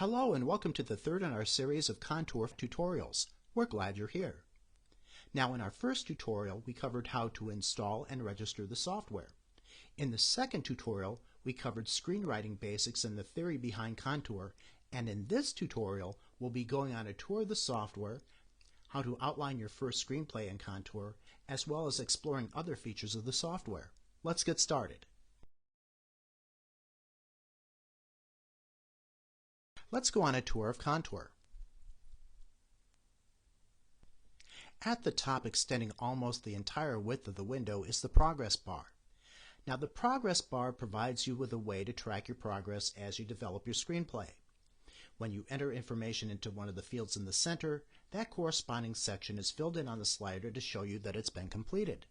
Hello and welcome to the third in our series of Contour tutorials. We're glad you're here. Now in our first tutorial we covered how to install and register the software. In the second tutorial we covered screenwriting basics and the theory behind Contour, and in this tutorial we'll be going on a tour of the software, how to outline your first screenplay in Contour, as well as exploring other features of the software. Let's get started. Let's go on a tour of Contour. At the top, extending almost the entire width of the window, is the progress bar. Now the progress bar provides you with a way to track your progress as you develop your screenplay. When you enter information into one of the fields in the center, that corresponding section is filled in on the slider to show you that it's been completed.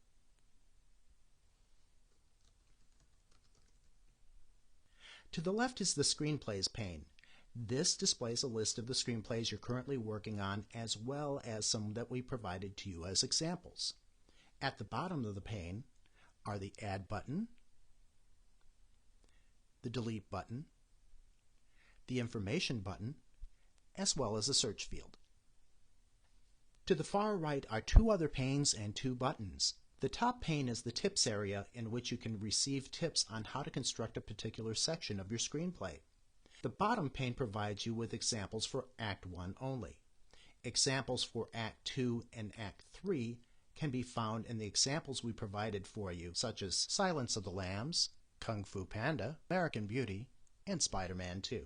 To the left is the Screenplays pane. This displays a list of the screenplays you're currently working on, as well as some that we provided to you as examples. At the bottom of the pane are the Add button, the Delete button, the Information button, as well as a search field. To the far right are two other panes and two buttons. The top pane is the Tips area, in which you can receive tips on how to construct a particular section of your screenplay. The bottom pane provides you with examples for Act 1 only. Examples for Act 2 and Act 3 can be found in the examples we provided for you, such as Silence of the Lambs, Kung Fu Panda, American Beauty, and Spider-Man 2.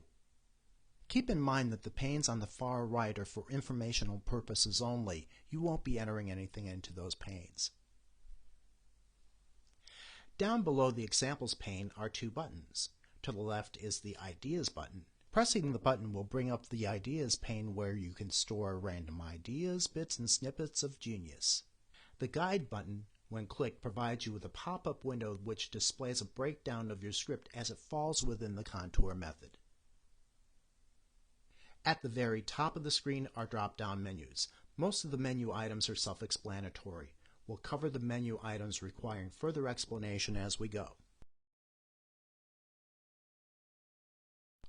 Keep in mind that the panes on the far right are for informational purposes only. You won't be entering anything into those panes. Down below the Examples pane are two buttons. To the left is the Ideas button. Pressing the button will bring up the Ideas pane, where you can store random ideas, bits, and snippets of genius. The Guide button, when clicked, provides you with a pop-up window which displays a breakdown of your script as it falls within the Contour method. At the very top of the screen are drop-down menus. Most of the menu items are self-explanatory. We'll cover the menu items requiring further explanation as we go.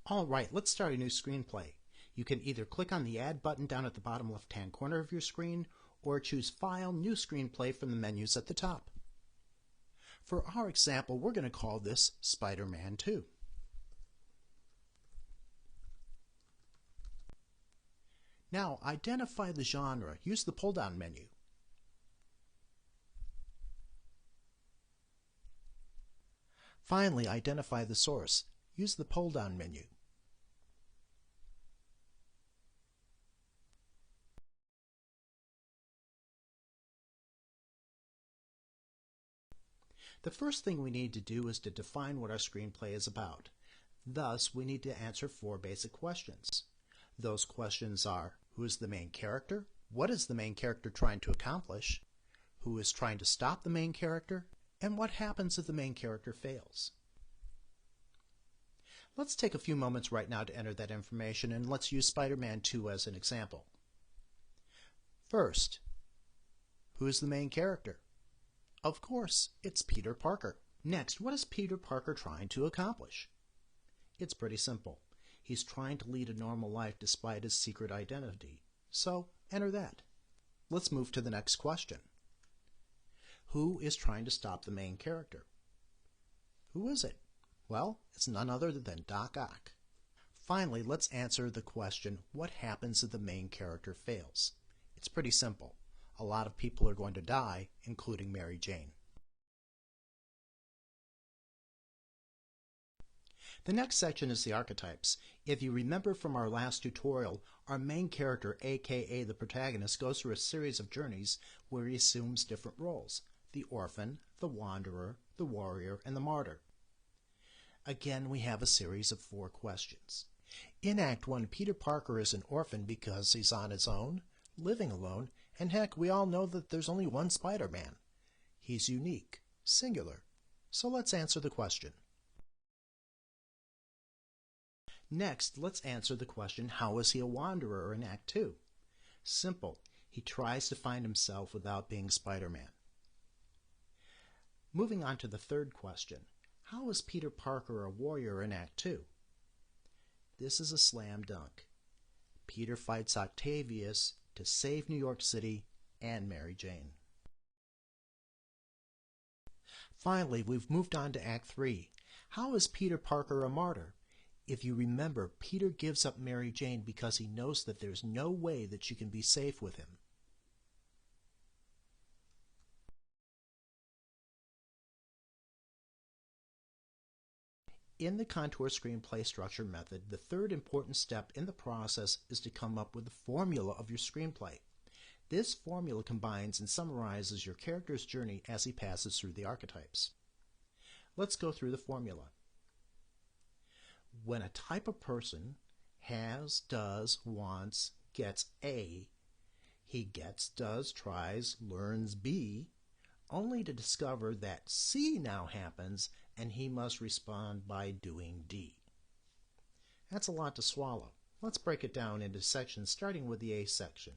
Alright, let's start a new screenplay. You can either click on the Add button down at the bottom left-hand corner of your screen, or choose File, New Screenplay from the menus at the top. For our example, we're going to call this Spider-Man 2. Now, identify the genre. Use the pull-down menu. Finally, identify the source. Use the pull-down menu. The first thing we need to do is to define what our screenplay is about. Thus, we need to answer four basic questions. Those questions are: who is the main character? What is the main character trying to accomplish? Who is trying to stop the main character? And what happens if the main character fails? Let's take a few moments right now to enter that information, and let's use Spider-Man 2 as an example. First, who is the main character? Of course, it's Peter Parker. Next, what is Peter Parker trying to accomplish? It's pretty simple. He's trying to lead a normal life despite his secret identity. So, enter that. Let's move to the next question. Who is trying to stop the main character? Who is it? Well, it's none other than Doc Ock. Finally, let's answer the question, what happens if the main character fails? It's pretty simple. A lot of people are going to die, including Mary Jane. The next section is the archetypes. If you remember from our last tutorial, our main character, aka the protagonist, goes through a series of journeys where he assumes different roles: the orphan, the wanderer, the warrior, and the martyr. Again, we have a series of four questions. In Act 1, Peter Parker is an orphan because he's on his own, living alone, and heck, we all know that there's only one Spider-Man. He's unique, singular. So let's answer the question. Next, let's answer the question, how is he a wanderer in Act 2? Simple. He tries to find himself without being Spider-Man. Moving on to the third question, how is Peter Parker a warrior in Act 2? This is a slam dunk. Peter fights Octavius to save New York City and Mary Jane. Finally, we've moved on to Act 3. How is Peter Parker a martyr? If you remember, Peter gives up Mary Jane because he knows that there's no way that she can be safe with him. In the contour screenplay structure method, the third important step in the process is to come up with the formula of your screenplay. This formula combines and summarizes your character's journey as he passes through the archetypes. Let's go through the formula. When a type of person has, does, wants, gets A, he gets, does, tries, learns B, only to discover that C now happens and he must respond by doing D. That's a lot to swallow. Let's break it down into sections, starting with the A section.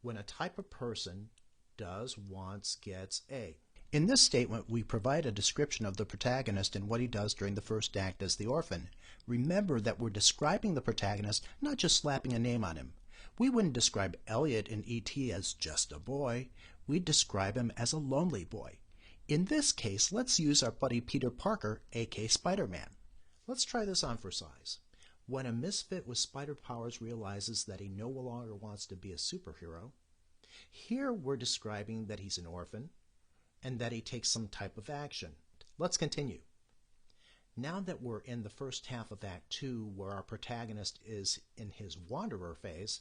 When a type of person does, wants, gets A. In this statement, we provide a description of the protagonist and what he does during the first act as the orphan. Remember that we're describing the protagonist, not just slapping a name on him. We wouldn't describe Elliot in E.T. as just a boy. We'd describe him as a lonely boy. In this case, let's use our buddy Peter Parker, aka Spider-Man. Let's try this on for size. When a misfit with spider powers realizes that he no longer wants to be a superhero, here we're describing that he's an orphan and that he takes some type of action. Let's continue. Now that we're in the first half of Act 2, where our protagonist is in his wanderer phase,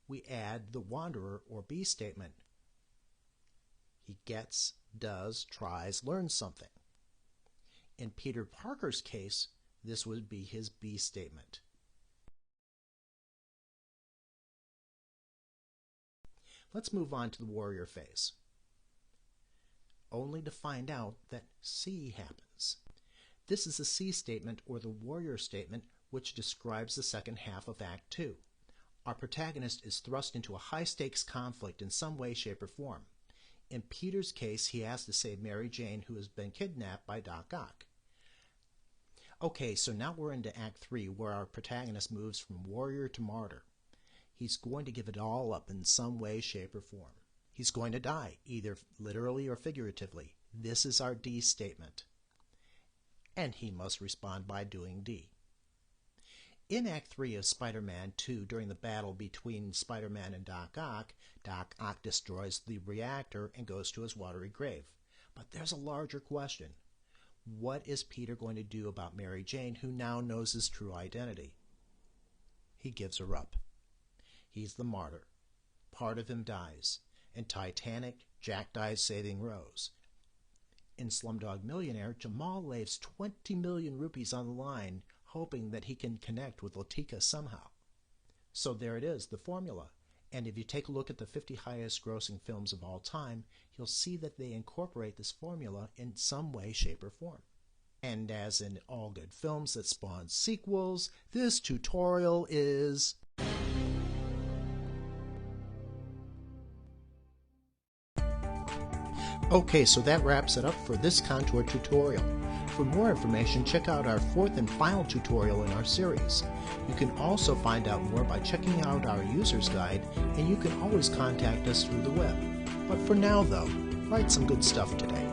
we add the wanderer or B statement. He gets, does, tries, learns something. In Peter Parker's case, this would be his B statement. Let's move on to the warrior phase, only to find out that C happens. This is the C statement, or the warrior statement, which describes the second half of Act 2. Our protagonist is thrust into a high-stakes conflict in some way, shape, or form. In Peter's case, he has to save Mary Jane, who has been kidnapped by Doc Ock. Okay, so now we're into Act 3, where our protagonist moves from warrior to martyr. He's going to give it all up in some way, shape, or form. He's going to die, either literally or figuratively. This is our D statement. And he must respond by doing D. In Act 3 of Spider-Man 2, during the battle between Spider-Man and Doc Ock destroys the reactor and goes to his watery grave. But there's a larger question. What is Peter going to do about Mary Jane, who now knows his true identity? He gives her up. He's the martyr. Part of him dies. In Titanic, Jack dies saving Rose. In Slumdog Millionaire, Jamal lays 20 million rupees on the line, hoping that he can connect with Latika somehow. So there it is, the formula. And if you take a look at the 50 highest grossing films of all time, you'll see that they incorporate this formula in some way, shape, or form. And as in all good films that spawn sequels, this tutorial is... Okay, so that wraps it up for this contour tutorial. For more information, check out our fourth and final tutorial in our series. You can also find out more by checking out our user's guide, and you can always contact us through the web. But for now though, write some good stuff today.